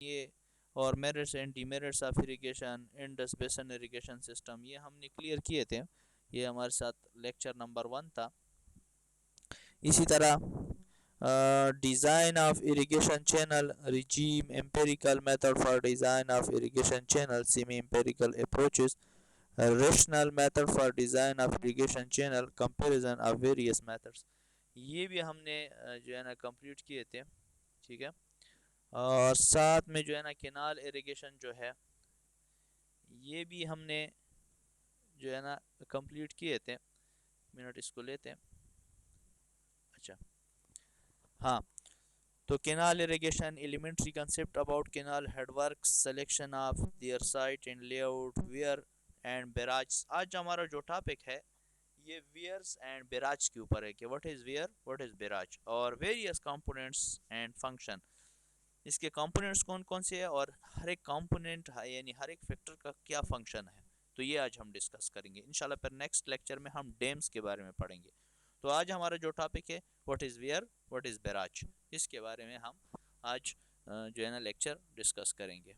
ये और merits and demerits of irrigation, Indus basin irrigation system, ये हमने क्लियर किए थे। ये हमारे साथ लेक्चर नंबर 1 था। इसी तरह design of irrigation channel, regime, empirical method for design of irrigation channel, semi empirical approaches, rational method for design of irrigation channel, comparison of various methods, ये भी हमने जो है ना कंप्लीट किए थे। ठीक है। और साथ में जो है ना केनाल इरिगेशन जो है ये भी हमने जो है ना कंप्लीट किए थे। मिनट इसको लेते हैं। अच्छा, हाँ, तो canal irrigation, elementary concept about canal headwork, selection of their site and layout, weir and barrage. आज हमारा जो टॉपिक है ये वेयर्स एंड बैराज के ऊपर है कि what is weir, what is barrage, और वेरियस कंपोनेंट्स एंड फंक्शन। इसके कंपोनेंट्स कौन कौन से हैं और हर एक कंपोनेंट यानी हर एक फैक्टर का क्या फंक्शन है, तो ये आज हम डिस्कस करेंगे इंशाल्लाह। फिर नेक्स्ट लेक्चर में हम डैम्स के बारे में पढ़ेंगे। तो आज हमारा जो टॉपिक है what is weir, what is barrage, इसके बारे में हम आज जो है ना लेक्चर डिस्कस करेंगे।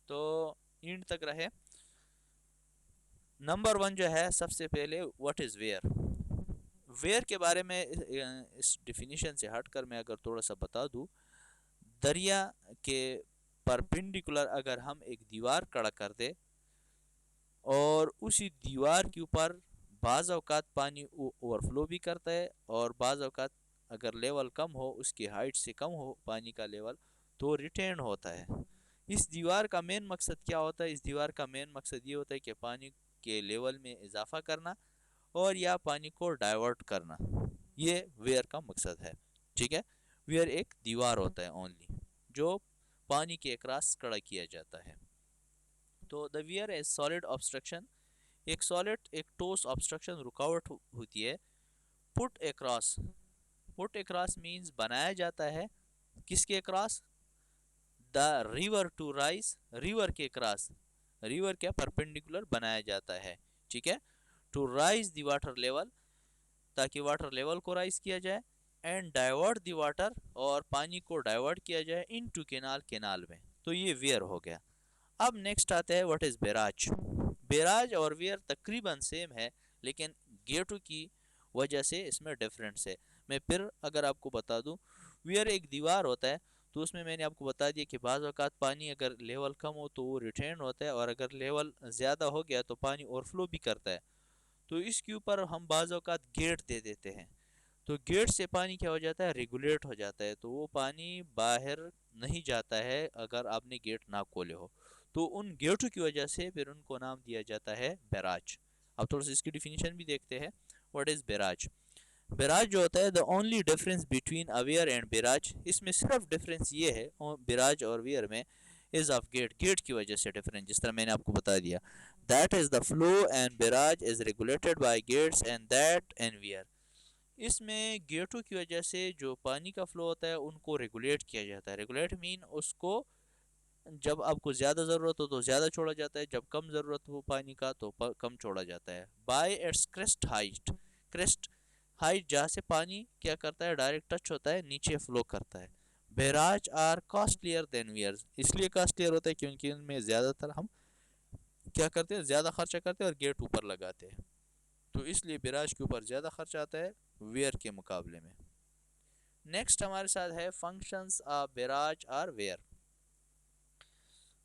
तो एंड तक रहे। नंबर 1 जो है सबसे पहले व्हाट इज़ वेयर। वेयर के बारे में इस डिफिनीशन से हटकर मैं अगर थोड़ा सा बता दूं, दरिया के परपेंडिकुलर अगर हम एक दीवार खड़ा कर दे और उसी दीवार के ऊपर बाज़ औक़ात पानी ओवरफ्लो भी करता है और बाज़ औक़ात अगर लेवल कम हो, उसकी हाइट से कम हो पानी का लेवल, तो रिटेन होता है। इस दीवार का मेन मकसद क्या होता है? इस दीवार का मेन मकसद ये होता है कि पानी के लेवल में इजाफा करना और या पानी को डाइवर्ट करना, ये वेयर का मकसद है। ठीक है। वेयर एक दीवार होता है ओनली जो पानी के अक्रॉस खड़ा किया जाता है। तो the weir is solid obstruction, एक सॉलिड एक ठोस ऑब्स्ट्रक्शन रुकावट होती है। Put across, put across means बनाया जाता है किसके across? The river to rise, river के अक्रॉस, रिवर के परपेंडिकुलर बनाया जाता है। ठीक है। To rise the water level, ताकि वाटर लेवल को राइज किया जाए, एंड डाइवर्ट द वाटर, और पानी को डाइवर्ट किया जाए इनटू कैनाल, कैनाल में। तो ये वेयर हो गया। अब नेक्स्ट आता है व्हाट इज बैराज। बैराज और वेयर तकरीबन सेम है, लेकिन गेटू की वजह से इसमें डिफरेंस है। मैं फिर अगर आपको बता दूं, वेयर एक दीवार होता है, तो उसमें मैंने आपको बता दिया कि बाज़ औक़ात पानी अगर लेवल कम हो तो वो रिटेन होता है, और अगर लेवल ज़्यादा हो गया तो पानी ओवरफ्लो भी करता है। तो इसके ऊपर हम बाज़ औक़ात गेट दे देते हैं, तो गेट से पानी क्या हो जाता है? रेगुलेट हो जाता है, तो वो पानी बाहर नहीं जाता है अगर आपने गेट ना खोले हो। तो उन गेटों की वजह से फिर उनको नाम दिया जाता है बैराज। अब थोड़ा सा इसकी डिफिनीशन भी देखते हैं। What is barrage. बैराज जो होता है the only difference between aware and barrage, इसमें सिर्फ डिफरेंस ये है बैराज और वेयर में, इज ऑफ गेट, गेट की वजह से डिफरेंस, जिस तरह मैंने आपको बता दिया। That is the flow and barrage is regulated by gates and that and weir. इसमें गेटों की वजह से जो पानी का फ्लो होता है उनको रेगुलेट किया जाता है। रेगुलेट मीन उसको जब आपको ज़्यादा ज़रूरत हो तो ज़्यादा छोड़ा जाता है, जब कम ज़रूरत हो पानी का तो कम छोड़ा जाता है। Bye it's crest height, crest height जहाँ से पानी क्या करता है? डायरेक्ट टच होता है, नीचे फ्लो करता है। Barrage are costlier than weir, इसलिए कॉस्टलियर होता है क्योंकि इनमें ज़्यादातर हम क्या करते हैं? ज़्यादा खर्चा करते हैं और गेट ऊपर लगाते हैं, तो इसलिए बैराज के ऊपर ज़्यादा खर्चा आता है वेयर के मुकाबले में। नेक्स्ट हमारे साथ है फंक्शंस ऑफ बैराज और वेयर।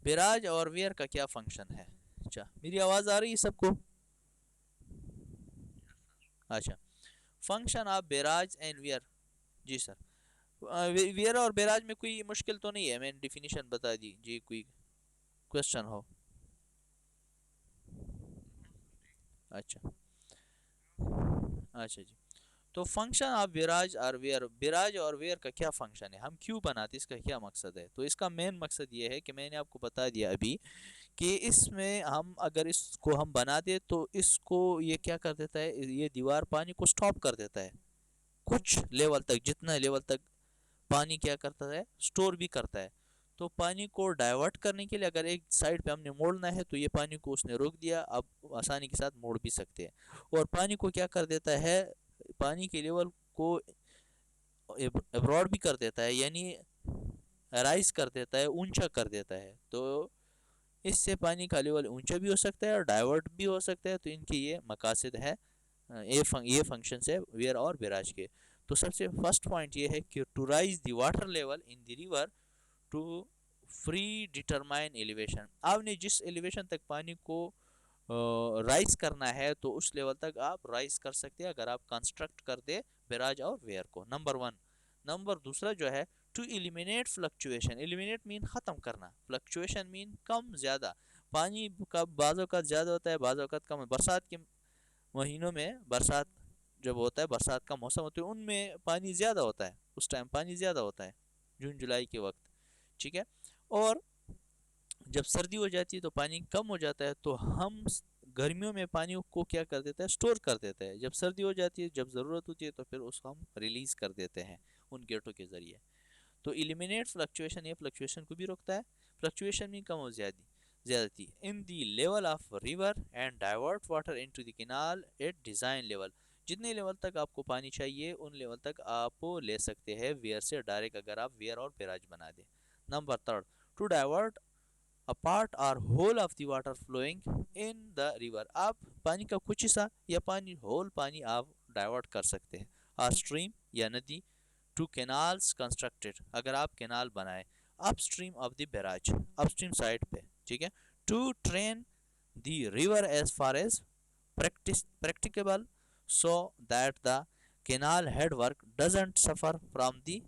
बैराज और वेयर का क्या फंक्शन है? अच्छा, मेरी आवाज़ आ रही है सबको? अच्छा, function of barrage and weir. जी सर। वेयर और बैराज में कोई मुश्किल तो नहीं है? मैंने डिफिनीशन बता दी जी, कोई क्वेश्चन हो? अच्छा, अच्छा जी। तो फंक्शन ऑफ बैराज और वेयर, बैराज और वेयर का क्या फंक्शन है, हम क्यों बनाते, इसका क्या मकसद है? तो इसका मेन मकसद ये है कि मैंने आपको बता दिया अभी कि इसमें हम अगर इसको हम बना दे तो इसको ये क्या कर देता है? ये दीवार पानी को स्टॉप कर देता है कुछ लेवल तक, जितना लेवल तक पानी क्या करता है? स्टोर भी करता है। तो पानी को डाइवर्ट करने के लिए अगर एक साइड पे हमने मोड़ना है तो ये पानी को उसने रोक दिया, अब आसानी के साथ मोड़ भी सकते हैं। और पानी को क्या कर देता है? पानी के लेवल को एब्रॉड भी कर देता है, यानी राइज कर देता है, ऊंचा कर देता है। तो इससे पानी का लेवल ऊंचा भी हो सकता है और डाइवर्ट भी हो सकता है। तो इनके ये मकासद है, ये फंक्शंस है वेयर और बैराज के। तो सबसे फर्स्ट पॉइंट ये है कि to rise the water level in the river to free determine elevation. आपने जिस एलिवेशन तक पानी को राइज करना है तो उस लेवल तक आप राइज कर सकते हैं अगर आप कंस्ट्रक्ट कर दे बैराज और वेयर को। Number one. नंबर दूसरा जो है to eliminate fluctuation. Eliminate mean खत्म करना, फ्लक्चुएशन मीन कम ज्यादा। पानी का बाज़ औक़ात ज़्यादा होता है, बाज़ औक़ात कम। बरसात के महीनों में, बरसात जब होता है, बरसात का मौसम होता है, उनमें पानी ज़्यादा होता है, उस टाइम पानी ज़्यादा होता है, जून जुलाई के वक्त। ठीक है। और जब सर्दी हो जाती है तो पानी कम हो जाता है, तो हम गर्मियों में पानी को क्या कर देता है, स्टोर कर देता है। जब सर्दी हो जाती है, जब ज़रूरत होती है, तो फिर उसको हम रिलीज़ कर देते हैं उन गेटों के ज़रिए। तो इलिमिनेट फ्लक्चुएशन, ये फ्लक्चुएशन को भी रोकता है। फ्लक्चुएशन में कम और ज़्यादती in the level of river and divert water into the canal at design level. जितने लेवल तक आपको पानी चाहिए उन लेवल तक आप ले सकते हैं वेयर से डायरेक्ट, अगर आप वेयर और बैराज बना दें। Number third, to divert a part or whole of the water flowing in the river। आप पानी का कुछ हिस्सा या पानी होल पानी आप डाइवर्ट कर सकते हैं। a stream या नदी, टू कैनाल्स कंस्ट्रक्टेड, अगर आप कैनाल बनाए upstream of the barrage, upstream side पे। ठीक है। To train the river as far as practicable so that the canal headwork doesn't suffer from the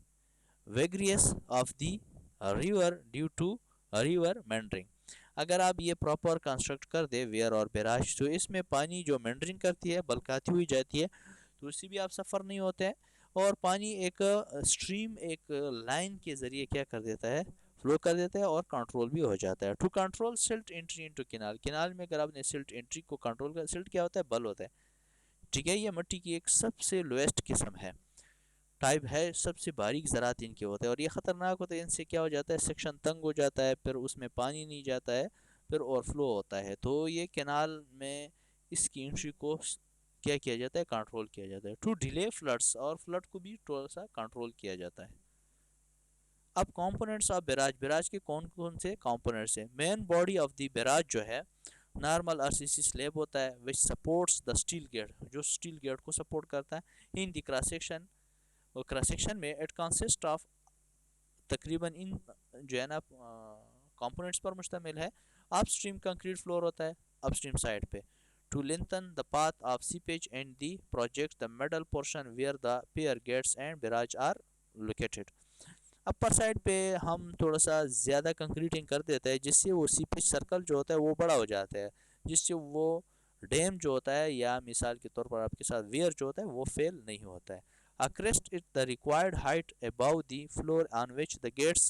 vagaries of the river due to river meandering. अगर आप ये proper construct कर दे where और barrage, तो इसमें पानी जो मेंडरिंग करती है, बलकाती हुई जाती है, तो उससे भी आप सफ़र नहीं होते हैं। और पानी एक स्ट्रीम, एक लाइन के ज़रिए क्या कर देता है, फ्लो कर देता है और कंट्रोल भी हो जाता है। To control silt entry into canal. Canal में अगर आपने सिल्ट एंट्री को कंट्रोल कर, सिल्ट क्या होता है, बल होता है। ठीक है। ये मिट्टी की एक सबसे लोएस्ट किस्म है, टाइप है, सबसे बारीक ज़रात इनके होते हैं और ये ख़तरनाक होते हैं। इनसे क्या हो जाता है, सेक्शन तंग हो जाता है, फिर उसमें पानी नहीं जाता है, फिर ओवरफ्लो होता है। तो ये कैनाल में इसकी एंट्री को क्या किया जाता है, कंट्रोल किया जाता है। टू डिले फ्लड्स, और फ्लड को भी थोड़ा सा कंट्रोल किया जाता है। अब कंपोनेंट्स ऑफ बैराज, बैराज के कौन कौन से कंपोनेंट्स हैं। Main body of the barrage जो है नॉर्मल आरसीसी स्लैब होता है, which supports the steel gate, जो स्टील गेट को सपोर्ट करता है। इन द क्रॉस सेक्शन, और क्रॉस सेक्शन में इट कंसिस्ट ऑफ, तकरीबन इन जो है ना कंपोनेंट्स पर मुश्तमिल है। अपस्ट्रीम कंक्रीट फ्लोर होता है अपस्ट्रीम साइड पे। To lengthen the path of seepage and the project the middle portion where the pair gates and barrage are located. Upper side पे हम थोड़ा सा ज़्यादा कंक्रीटिंग कर देते हैं, जिससे वो सीपेज सर्कल जो होता है वो बड़ा हो जाता है, जिससे वो डैम जो होता है, या मिसाल के तौर पर आपके साथ वेयर जो होता है, वो फेल नहीं होता है। A crest is the required height above the floor on which the gates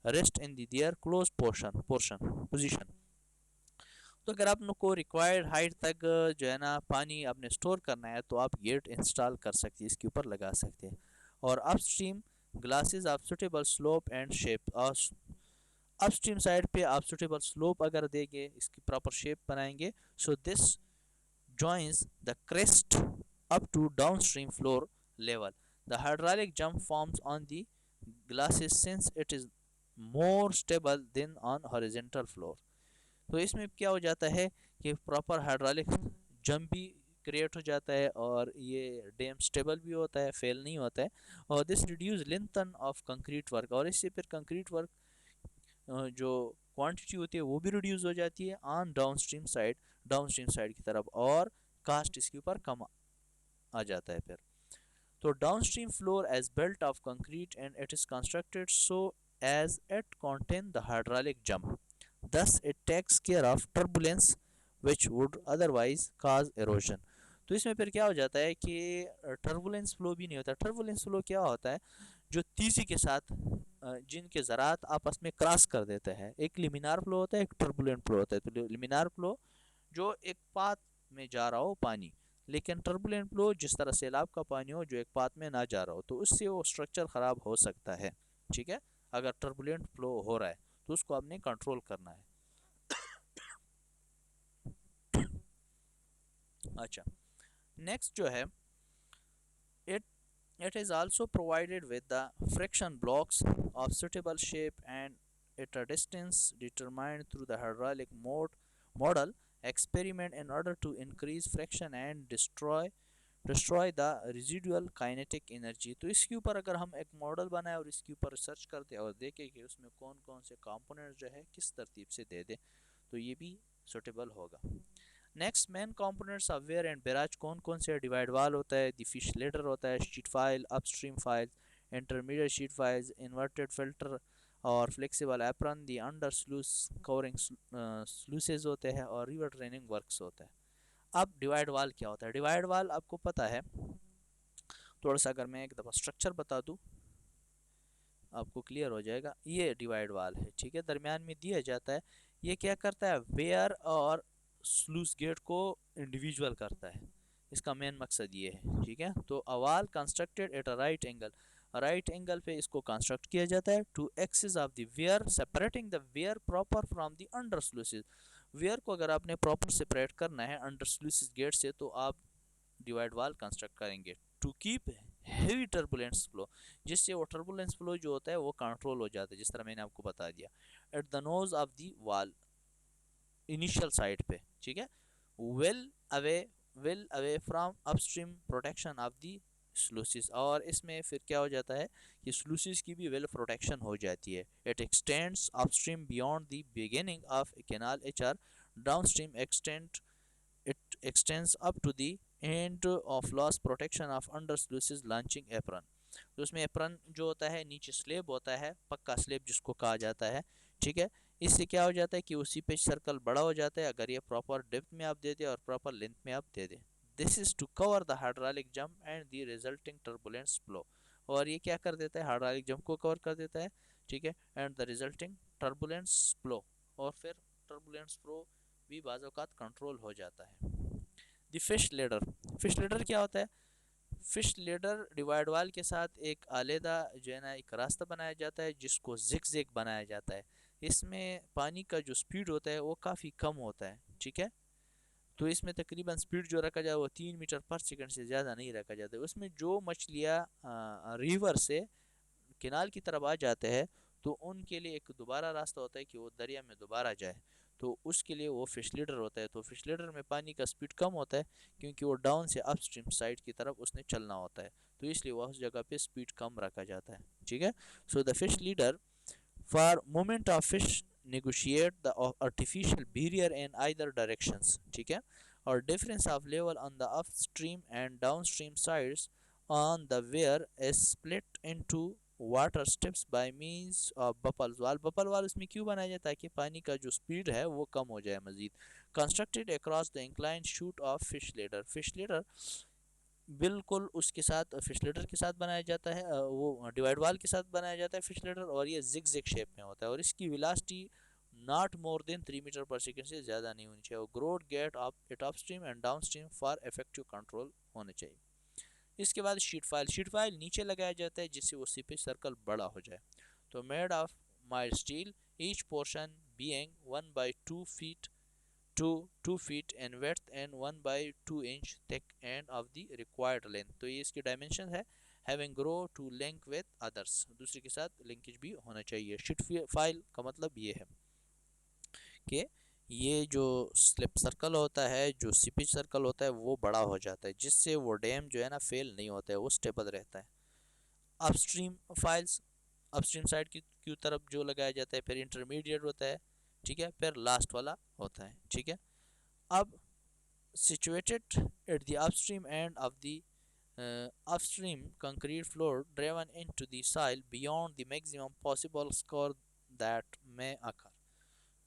rest in their closed position। तो अगर आपको रिक्वायर्ड हाइट तक जो है ना पानी आपने स्टोर करना है, तो आप गेट इंस्टॉल कर सकते हैं, इसके ऊपर लगा सकते हैं। और upstream glasses of suitable slope and shape, और अपस्ट्रीम साइड पे आप सुटेबल स्लोप अगर देंगे, इसकी प्रॉपर शेप बनाएंगे, so this joins the crest up to downstream floor level। The hydraulic jump forms on the glasses since it is more stable than on horizontal floor। तो इसमें क्या हो जाता है कि प्रॉपर हाइड्रोलिक जंप भी create हो जाता है और ये डैम स्टेबल भी होता है, फेल नहीं होता है। और this reduce lengthen of concrete work, और इससे फिर कंक्रीट वर्क जो क्वांटिटी होती है वो भी रिड्यूस हो जाती है ऑन डाउनस्ट्रीम साइड की तरफ, और कास्ट इसके ऊपर कम आ जाता है फिर। तो downstream floor as built of concrete and it is constructed so as it contain the hydraulic jump, thus it takes care of turbulence which would otherwise cause erosion। तो इसमें फिर क्या हो जाता है कि टर्बुलेंस फ्लो भी नहीं होता। टर्बुलेंस फ्लो क्या होता है, जो तेजी के साथ जिनके ज़रात आपस में क्रॉस कर देते हैं। एक लिमिनार फ्लो होता है, एक टर्बुलेंट फ्लो होता है। तो लिमिनार फ्लो जो एक पाथ में जा रहा हो पानी, लेकिन टर्बुलेंट फ्लो जिस तरह सैलाब का पानी हो जो एक पाथ में ना जा रहा हो, तो उससे वो स्ट्रक्चर ख़राब हो सकता है। ठीक है। अगर टर्बुलेंट फ्लो हो रहा है तो उसको आपने कंट्रोल करना है। अच्छा, नेक्स्ट जो है, it It is also provided with the friction blocks of suitable shape and at a distance determined through the hydraulic model experiment in order to increase friction and destroy the residual kinetic energy। तो इसके ऊपर अगर हम एक model बनाए और इसके ऊपर रिसर्च करते हैं और देखें कि उसमें कौन कौन से कंपोनेंट जो है किस तरतीब से दे दे तो ये भी सुटेबल होगा। Next main components of weir and barrage कौन कौन से डिवाइड वाल होता है, द फिश लेडर होता है, sheet file, upstream file, intermediate sheet files, inverted filter और flexible apron, the under sluice covering स्लूसेज होते हैं और रिवर ट्रेनिंग वर्क्स होता है। अब डिवाइड वाल क्या होता है? डिवाइड वाल आपको पता है, थोड़ा सा अगर मैं एक दफ़ा स्ट्रक्चर बता दूं आपको क्लियर हो जाएगा। ये डिवाइड वाल है, ठीक है, दरमियान में दिया जाता है। ये क्या करता है? वेयर और स्लूस गेट को इंडिविजुअल करता है, इसका मेन मकसद ये है, ठीक है। तो a wall constructed at a right angle पे इसको कंस्ट्रक्ट किया जाता है to axis of the weir separating the weir proper from the under sluices. Weir को अगर आपने प्रॉपर सेपरेट करना है अंडर स्लूसेस गेट से तो आप डिवाइड वाल कंस्ट्रक्ट करेंगे to keep heavy turbulence flow, जिससे वो टर्बुलेंस फ्लो जो होता है वो कंट्रोल हो जाता है, जिस तरह मैंने आपको बता दिया। At the nose of the wall initial side पे, ठीक है, well away well away from upstream protection of the sluices. और इसमें फिर क्या हो जाता है कि स्लूसिस की भी वेल प्रोटेक्शन हो जाती है। It extends upstream beyond the beginning of canal H R, downstream it extends up to the end of loss protection of under sluices launching apron। तो उसमें एप्रन जो होता है नीचे स्लेब होता है, पक्का स्लेब जिसको कहा जाता है, ठीक है। इससे क्या हो जाता है कि उसी पे सर्कल बड़ा हो जाता है अगर ये प्रॉपर डेप्थ में आप दे दे और प्रॉपर लेंथ में आप दे दे। This is to cover the hydraulic jump and the resulting turbulence flow. और ये क्या कर देता है? हाइड्रोलिक जंप को कवर कर देता है, ठीक है, and the resulting turbulence flow. और फिर टर्बुलेंस फ्लो भी बाज़ औक़ात कंट्रोल हो जाता है। द फिश लेडर क्या होता है? फिश लेडर डिवाइड वाल के साथ एक आलेदा जो है ना एक रास्ता बनाया जाता है जिसको जिग बनाया जाता है। इसमें पानी का जो स्पीड होता है वो काफ़ी कम होता है, ठीक है। तो इसमें तकरीबन स्पीड जो रखा जाए वो 3 मीटर पर सेकंड से ज़्यादा नहीं रखा जाता है। उसमें जो मछलियाँ रिवर से किनाल की तरफ आ जाते हैं तो उनके लिए एक दोबारा रास्ता होता है कि वो दरिया में दोबारा जाए, तो उसके लिए वो फिश लीडर होता है। तो फिश लीडर में पानी का स्पीड कम होता है क्योंकि वो डाउन से अपस्ट्रीम साइड की तरफ उसने चलना होता है, तो इसलिए वह उस जगह पे स्पीड कम रखा जाता है, ठीक है। So the fish leader for movement of fish negotiate the artificial barrier in either directions, ठीक है, और difference of level on the upstream and downstream sides on the weir is split into water steps by means of baffle वाल उसमें क्यों बनाया जाता है? ताकि पानी का जो स्पीड है वो कम हो जाए मजीद। Constructed across the incline chute of fish ladder बिल्कुल उसके साथ फिश लेडर के साथ बनाया जाता है, वो डिवाइड वाल के साथ बनाया जाता है फिश लेडर, और ये जिग शेप में होता है और इसकी velocity not more than 3 metre per second से ज़्यादा नहीं होनी चाहिए। और growth gate of it upstream and downstream for effective control होने चाहिए। इसके बाद शीट फाइल नीचे लगाया जाता है जिससे वो सीपेज सर्कल बड़ा हो जाए। तो made of mild steel, each portion being 1/2 feet to 2 feet in width and 1/2 inch thick and of the required length। तो ये इसकी डायमेंशन है। having grow to link with others, दूसरे के साथ लिंकेज भी होना चाहिए। शीट फाइल का मतलब ये है कि ये जो स्लिप सर्कल होता है, जो सीपेज सर्कल होता है वो बड़ा हो जाता है जिससे वो डैम जो है ना फेल नहीं होता है, वो स्टेबल रहता है। अपस्ट्रीम फाइल्स अपस्ट्रीम साइड की तरफ जो लगाया जाता है, फिर इंटरमीडिएट होता है, ठीक है, फिर लास्ट वाला होता है, ठीक है। अब situated at the upstream end of the upstream concrete floor driven into the soil beyond the maximum possible score that may occur।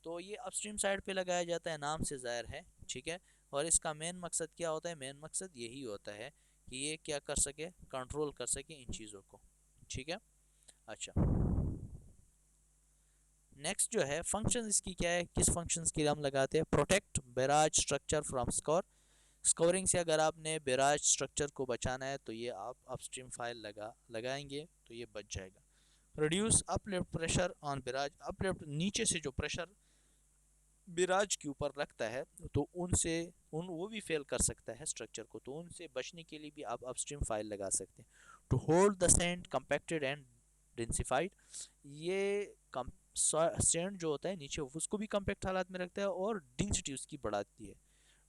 तो ये अपस्ट्रीम साइड पे लगाया जाता है, नाम से ज़ाहिर है, ठीक है। और इसका मेन मकसद क्या होता है? मेन मकसद यही होता है कि ये क्या कर सके, कंट्रोल कर सके इन चीज़ों को, ठीक है। अच्छा, नेक्स्ट जो है फंक्शन इसकी क्या है, किस फंक्शंस के लिए हम लगाते हैं? Protect barrage structure from scoring से अगर आपने बैराज स्ट्रक्चर को बचाना है तो ये आप अपस्ट्रीम फाइल लगाएंगे तो ये बच जाएगा। Reduce uplift pressure on barrage, uplift नीचे से जो प्रेशर बिराज के ऊपर रखता है तो उनसे वो भी फेल कर सकता है स्ट्रक्चर को, तो उनसे बचने के लिए भी आप अपस्ट्रीम फाइल लगा सकते हैं। To hold the sand compacted and densified, ये सैंड जो होता है नीचे उसको भी कम्पैक्ट हालात में रखता है और डेंसिटी उसकी बढ़ाती है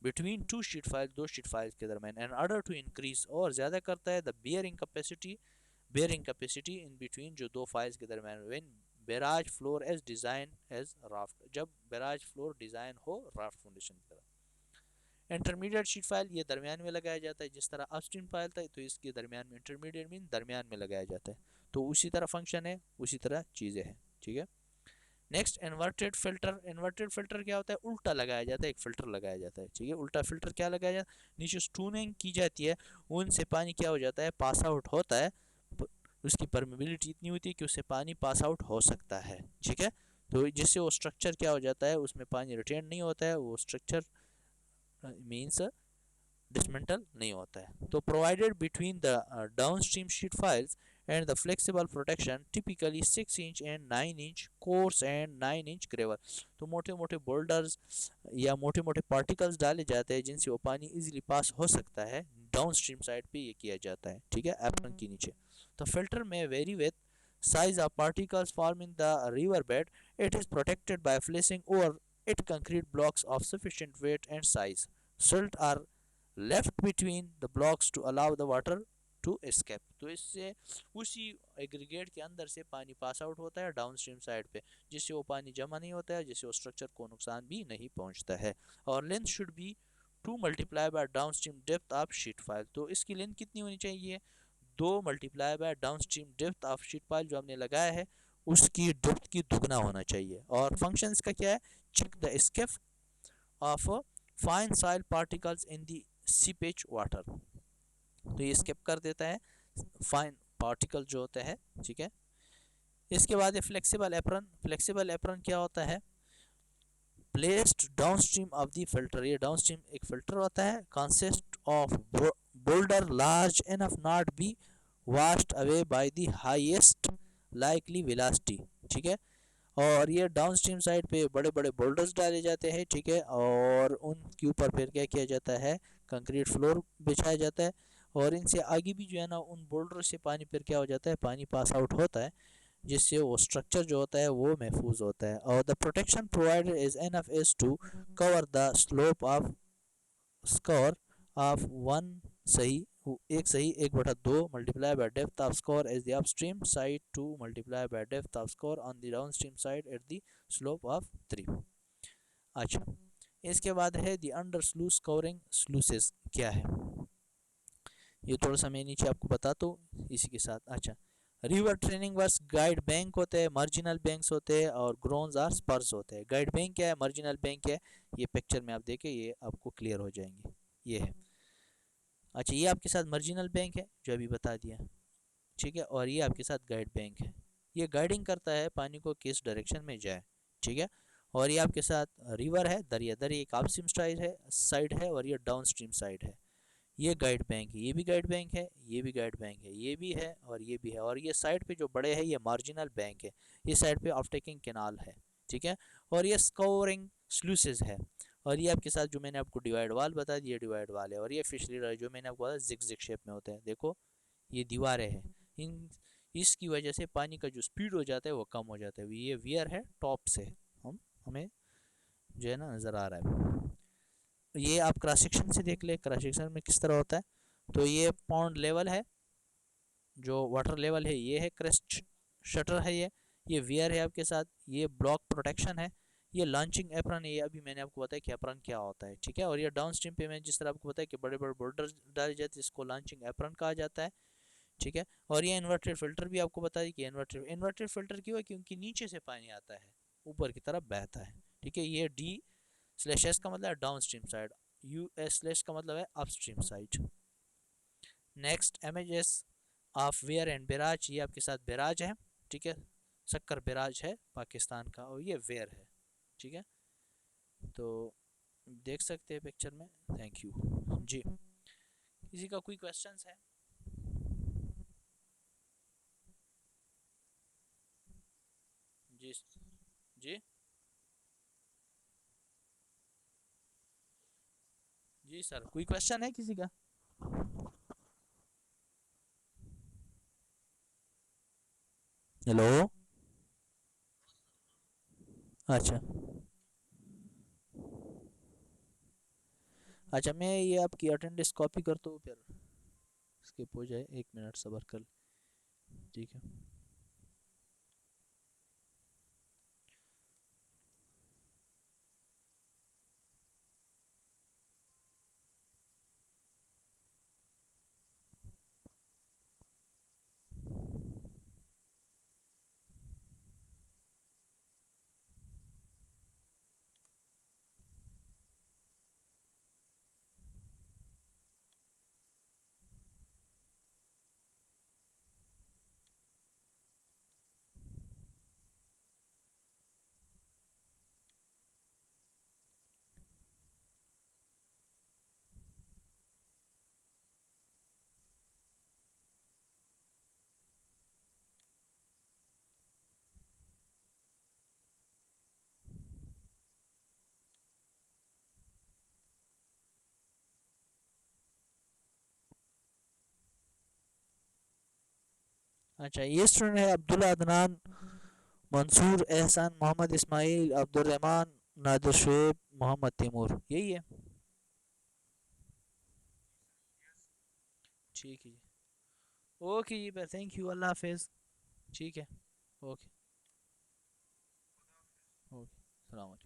बिटवीन टू शीट फाइल, दो शीट फाइल्स के दरमियान, एंड ऑर्डर टू इंक्रीज, और ज़्यादा करता है the bearing capacity in between, जो दो फाइल्स के दरमियान, when barrage floor is design as raft, जब बैराज फ्लोर डिज़ाइन हो राफ्ट फाउंडेशन की तरह। इंटरमीडिएट शीट फाइल ये दरमियान में लगाया जाता है, जिस तरह अपस्ट्रीम फाइल था तो इसके दरमियान में, इंटरमीडिएट मीन दरमियान में लगाया जाता है, तो उसी तरह फंक्शन है, उसी तरह चीज़ें हैं, ठीक है। Next inverted filter. Inverted filter क्या होता है, उल्टा लगाया जाता है, एक फिल्टर लगाया जाता है, ठीक है। उल्टा फिल्टर क्या लगाया जाता है, नीचे स्टूनिंग की जाती है, उनसे पानी क्या हो जाता है, पास आउट होता है, उसकी परमेबिलिटी इतनी होती है कि उससे पानी पास आउट हो सकता है, ठीक है। तो जिससे वो स्ट्रक्चर क्या हो जाता है, उसमें पानी रिटेन नहीं होता है, वो स्ट्रक्चर मीन्स डिसमेंटल नहीं होता है। तो provided between the downstream sheet files and the flexible protection typically 6 inch and 9 inch coarse and 9 inch gravel, तो मोटे मोटे बोल्डर्स या मोटे मोटे पार्टिकल्स डाले जाते हैं जिनसे वो पानी इजीली पास हो सकता है, डाउन स्ट्रीम साइड पे ये किया जाता है, ठीक है, एप्रन के नीचे। तो फिल्टर में very with size of particles form in the river bed, it is protected by placing over it concrete blocks of sufficient weight and size. Silt are left between the blocks to allow the water to escape, तो इससे उसी aggregate के अंदर से पानी pass out होता है down stream side पे, जिससे वो पानी जमा नहीं होता है, जिससे वो स्ट्रक्चर को नुकसान भी नहीं पहुंचता है। और length should be 2 multiply bye down stream depth of sheet file, तो इसकी लेंथ कितनी होनी चाहिए, 2 multiply bye down stream depth of sheet file जो हमने लगाया है उसकी डेप्थ की दुगना होना चाहिए। और फंक्शन इसका क्या है, check the escape of fine soil particles in the seepage water, तो ये स्किप कर देता है फाइन पार्टिकल जो होता है, ठीक है। इसके बाद फ्लेक्सिबल एप्रन। फ्लेक्सिबल एप्रन क्या होता है, placed downstream of the filter, ये डाउनस्ट्रीम एक फिल्टर होता है, consist of boulder large enough not be washed away by the highest likely velocity, ठीक है। और ये डाउनस्ट्रीम साइड पे बड़े बड़े बोल्डर्स डाले जाते हैं, ठीक है, और उनके ऊपर फिर क्या किया जाता है, कंक्रीट फ्लोर बिछाया जाता है, और इनसे आगे भी जो है ना उन बोल्डर से पानी फिर क्या हो जाता है, पानी पास आउट होता है, जिससे वो स्ट्रक्चर जो होता है वो महफूज होता है। और the protection provided is enough is to cover the slope of score of one सही एक सही 1/2 multiply by depth of score as the upstream side 2 multiply by depth of score on the downstream side at the slope of 3। अच्छा, इसके बाद है the under sluice covering. Sluices क्या है ये थोड़ा सा मैं नीचे आपको बताता हूँ इसी के साथ। अच्छा, river training works guide bank होते हैं, मार्जिनल बैंक्स होते हैं, और ग्रोन्स और स्पर्स होते हैं। गाइड बैंक क्या है, मार्जिनल बैंक क्या है, ये पिक्चर में आप देखें ये आपको क्लियर हो जाएंगे, ये है। अच्छा, ये आपके साथ मार्जिनल बैंक है जो अभी बता दिया, ठीक है, और ये आपके साथ गाइड बैंक है, ये गाइडिंग करता है पानी को किस डायरेक्शन में जाए, ठीक है। और ये आपके साथ रिवर है, दरिया, दरिया एक अपस्ट्रीम साइड है और ये डाउन स्ट्रीम साइड है। ये गाइड बैंक है, ये भी गाइड बैंक है, ये भी गाइड बैंक है, ये भी है और ये भी है। और ये साइड पे जो बड़े हैं ये मार्जिनल बैंक है, ये साइड पे ऑफटेकिंग कैनाल है, ठीक है। और ये स्कोरिंग स्लूसेस है, और ये आपके साथ जो मैंने आपको डिवाइड वाल बता दिया, डिवाइड वाल है। और ये फिशरी जो मैंने आपको बताया जिग जिग शेप में होते हैं, देखो ये दीवारें हैं, इन इसकी वजह से पानी का जो स्पीड हो जाता है वो कम हो जाता है। ये वियर है टॉप से हमें जो है ना नज़र आ रहा है, ये आप क्रॉस सेक्शन से देख ले, क्रॉस सेक्शन में किस तरह होता है। तो ये पॉन्ड लेवल है, जो वाटर लेवल है ये है, क्रेस्ट शटर है, ये वियर है आपके साथ, ये ब्लॉक प्रोटेक्शन है, ये लॉन्चिंग एप्रन है, ये अभी मैंने आपको बताया कि एप्रन क्या होता है, ठीक है। और ये डाउन स्ट्रीम पे मैं जिस तरह आपको बताया कि बड़े बड़े बोल्डर डाले जाते हैं, इसको लॉन्चिंग एप्रन कहा जाता है, ठीक है। और ये इन्वर्टेड फिल्टर भी आपको बता दी कि इन्वर्टेड फिल्टर क्यों है, क्योंकि नीचे से पानी आता है ऊपर की तरफ बहता है, ठीक है। ये D/S का मतलब है डाउन स्ट्रीम साइड, US/ का मतलब है upstream side. Next images of weir and barrage, ये आपके साथ बैराज है, ठीक है, सक्कर बैराज है पाकिस्तान का, और ये वेयर है, ठीक है। तो देख सकते हैं पिक्चर में। थैंक यू जी। किसी का कोई क्वेश्चंस है? जी जी। जी सर, कोई क्वेश्चन है किसी का? हेलो। अच्छा। अच्छा, मैं ये आपकी अटेंडेंस कॉपी करता हूँ, फिर स्किप हो जाए, 1 मिनट सब्र कर। ठीक है। अच्छा, ये स्टूडेंट है अब्दुल्ला अदनान, मंसूर एहसान, मोहम्मद इस्माइल, अब्दुलरहमान, नादिर शुएब, मोहम्मद तैमूर, यही है। ठीक है जी। ओके जी, फिर थैंक यू, अल्लाह हाफिज़। ठीक है। ओके। ओके, सलाम।